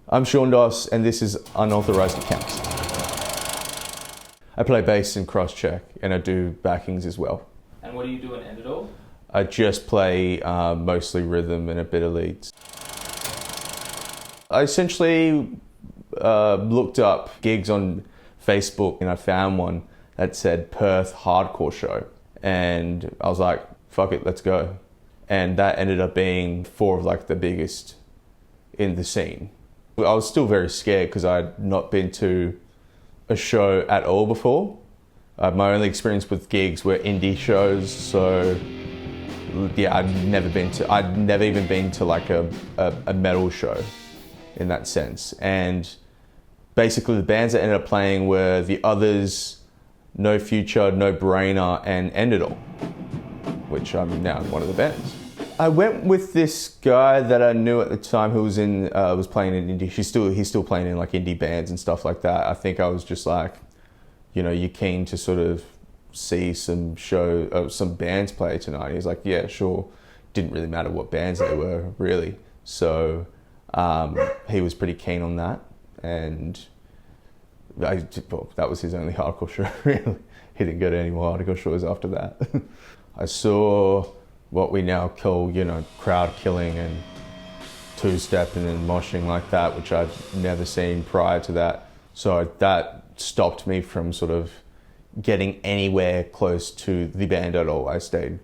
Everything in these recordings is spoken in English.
I'm Sean Doss, and this is Unauthorized Account. I play bass and cross-check, and I do backings as well. And what do you do in Editol? I just play mostly rhythm and a bit of leads. I essentially looked up gigs on Facebook, and I found one that said Perth Hardcore Show. And I was like, fuck it, let's go. And that ended up being 4 of like the biggest in the scene. I was still very scared because I'd not been to a show at all before. My only experience with gigs were indie shows, so yeah, I'd never even been to like a metal show in that sense. And basically the bands that ended up playing were The Others, No Future, No Brainer, and End It All, which I'm now in one of the bands. I went with this guy that I knew at the time who was playing in indie. He's still playing in like indie bands and stuff like that. I think I was just like, you know, you're keen to sort of see some bands play tonight. He's like, yeah, sure. Didn't really matter what bands they were, really. So he was pretty keen on that, and that was his only hardcore show, really. He didn't go to any more hardcore shows after that. I saw what we now call, you know, crowd killing and two-stepping and moshing like that, which I'd never seen prior to that. So that stopped me from sort of getting anywhere close to the band at all. I stayed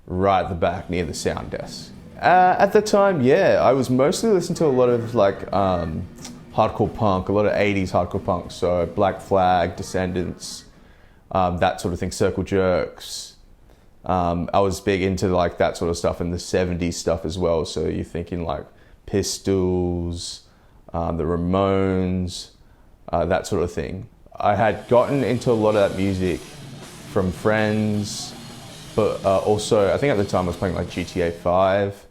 right at the back near the sound desk. At the time, yeah, I was mostly listening to a lot of like hardcore punk, a lot of 80s hardcore punk. So Black Flag, Descendants, that sort of thing, Circle Jerks. I was big into like that sort of stuff and the 70s stuff as well. So you're thinking like Pistols, the Ramones, that sort of thing. I had gotten into a lot of that music from friends, but also I think at the time I was playing like GTA 5,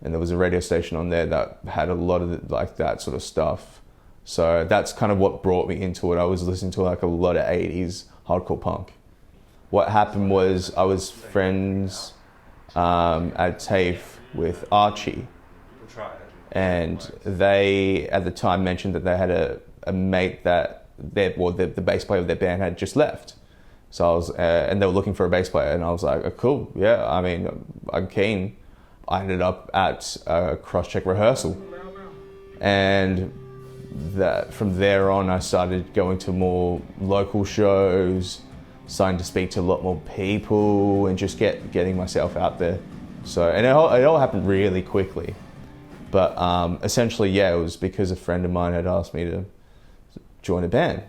and there was a radio station on there that had a lot of like that sort of stuff. So that's kind of what brought me into it. I was listening to like a lot of 80s hardcore punk. What happened was I was friends at TAFE with Archie, and they at the time mentioned that they had a mate that the bass player of their band had just left. So I was, and they were looking for a bass player, and I was like, oh, cool, yeah, I mean, I'm keen. I ended up at a cross-check rehearsal, and that from there on I started going to more local shows, starting to speak to a lot more people, and just getting myself out there. So, and it all happened really quickly. But essentially, yeah, it was because a friend of mine had asked me to join a band.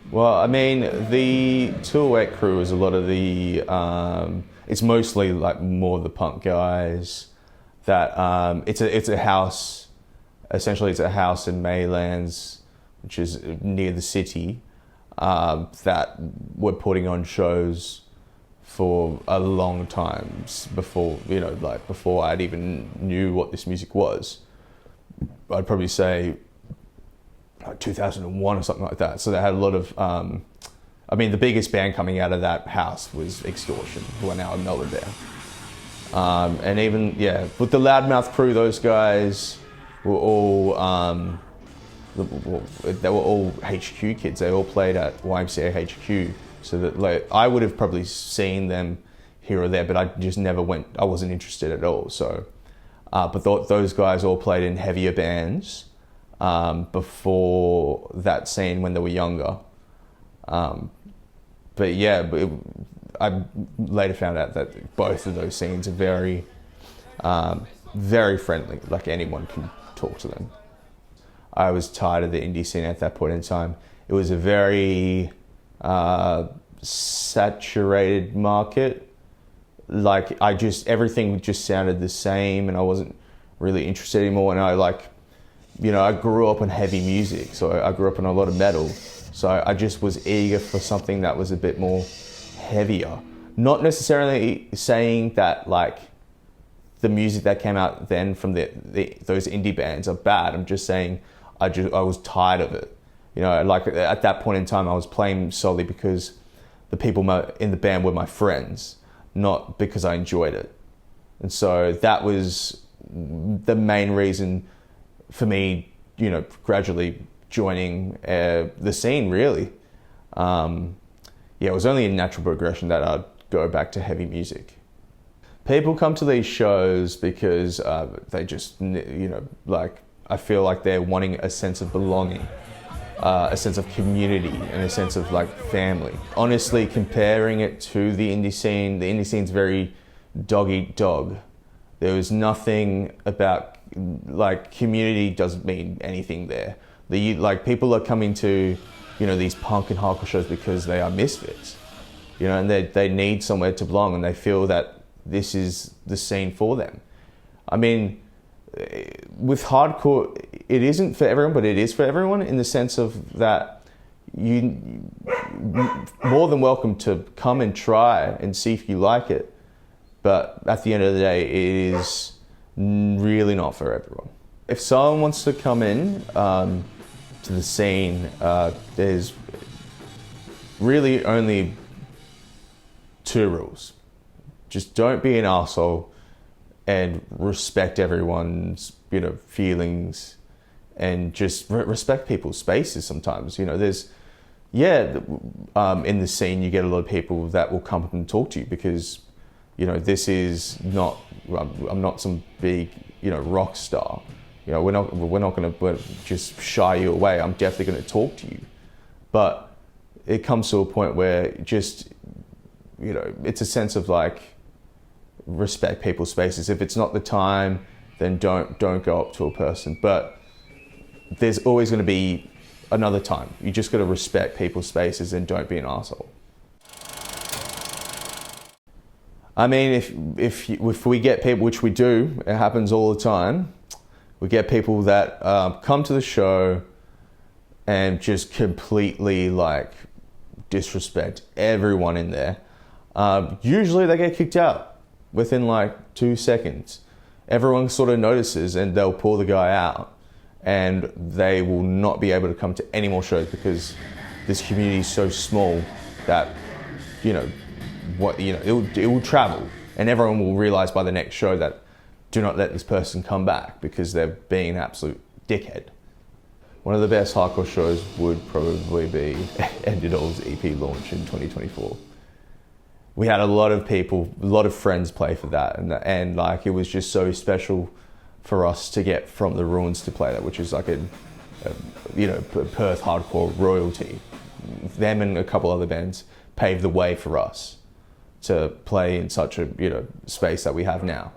Well, I mean, the 208 crew is a lot of the, it's mostly like more the punk guys that, it's a house, essentially it's a house in Maylands, which is near the city, that were putting on shows for a long time before, you know, like before I'd even knew what this music was. I'd probably say like 2001 or something like that. So they had a lot of, I mean, the biggest band coming out of that house was Extortion, who are now in Melbourne there. And even, yeah, with the Loudmouth crew, those guys were all, they were all HQ kids. They all played at YMCA HQ. So that like I would have probably seen them here or there, but I just never went. I wasn't interested at all. So, but those guys all played in heavier bands before that scene when they were younger. But yeah, I later found out that both of those scenes are very, very friendly. Like anyone can talk to them. I was tired of the indie scene at that point in time. It was a very saturated market. Like everything just sounded the same, and I wasn't really interested anymore. And I grew up on heavy music, so I grew up on a lot of metal. So I just was eager for something that was a bit more heavier. Not necessarily saying that like the music that came out then from those indie bands are bad. I'm just saying I was tired of it. You know, like at that point in time, I was playing solely because the people in the band were my friends, not because I enjoyed it. And so that was the main reason for me, gradually joining the scene, really. It was only a natural progression that I'd go back to heavy music. People come to these shows because they just, I feel like they're wanting a sense of belonging, a sense of community, and a sense of family. Honestly, comparing it to the indie scene's very dog eat dog. There was nothing about, community doesn't mean anything there. People are coming to, these punk and hardcore shows because they are misfits, and they need somewhere to belong, and they feel that this is the scene for them. I mean, with hardcore, it isn't for everyone, but it is for everyone, in the sense of that you more than welcome to come and try and see if you like it. But at the end of the day, it is really not for everyone. If someone wants to come in to the scene, there's really only 2 rules. Just don't be an arsehole, and respect everyone's, feelings, and just respect people's spaces sometimes. There's, in the scene you get a lot of people that will come up and talk to you because, this is not, I'm not some big, rock star. We're not going to just shy you away. I'm definitely going to talk to you. But it comes to a point where just, it's a sense of respect people's spaces. If it's not the time, then don't go up to a person. But there's always going to be another time. You just got to respect people's spaces and don't be an asshole. I mean, if we get people, which we do, it happens all the time. We get people that come to the show and just completely disrespect everyone in there. Usually they get kicked out within 2 seconds. Everyone sort of notices and they'll pull the guy out, and they will not be able to come to any more shows because this community is so small that, it will travel, and everyone will realize by the next show that do not let this person come back because they're being an absolute dickhead. One of the best hardcore shows would probably be Endidol's EP launch in 2024. We had a lot of people, a lot of friends play for that, and it was just so special for us to get From the Ruins to play that, which is Perth hardcore royalty. Them and a couple other bands paved the way for us to play in such a space that we have now.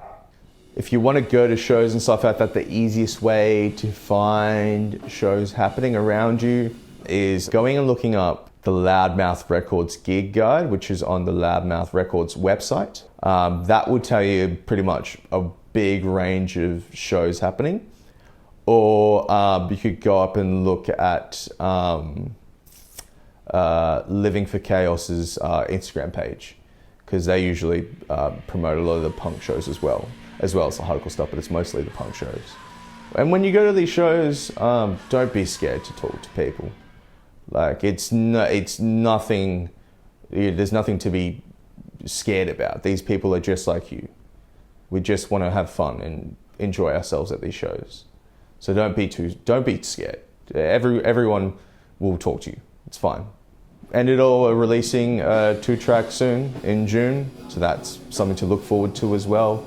If you want to go to shows and stuff like that, the easiest way to find shows happening around you is going and looking up the Loudmouth Records gig guide, which is on the Loudmouth Records website. That will tell you pretty much a big range of shows happening. Or you could go up and look at Living for Chaos's Instagram page, because they usually promote a lot of the punk shows as well as the hardcore stuff, but it's mostly the punk shows. And when you go to these shows, don't be scared to talk to people. It's nothing, there's nothing to be scared about. These people are just like you. We just want to have fun and enjoy ourselves at these shows. So don't be scared. Everyone will talk to you. It's fine. Endidol are releasing a 2-track soon in June, so that's something to look forward to as well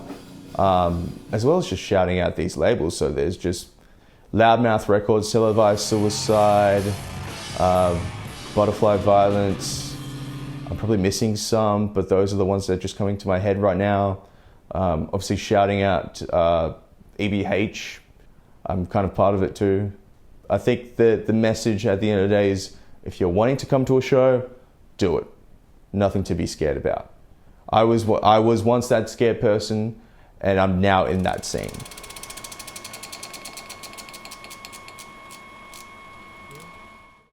as just shouting out these labels. So there's just Loudmouth Records, Televised Suicide, Butterfly Violence. I'm probably missing some, but those are the ones that are just coming to my head right now. Obviously shouting out EBH. I'm kind of part of it too. I think the message at the end of the day is, if you're wanting to come to a show, do it. Nothing to be scared about. I was once that scared person, and I'm now in that scene.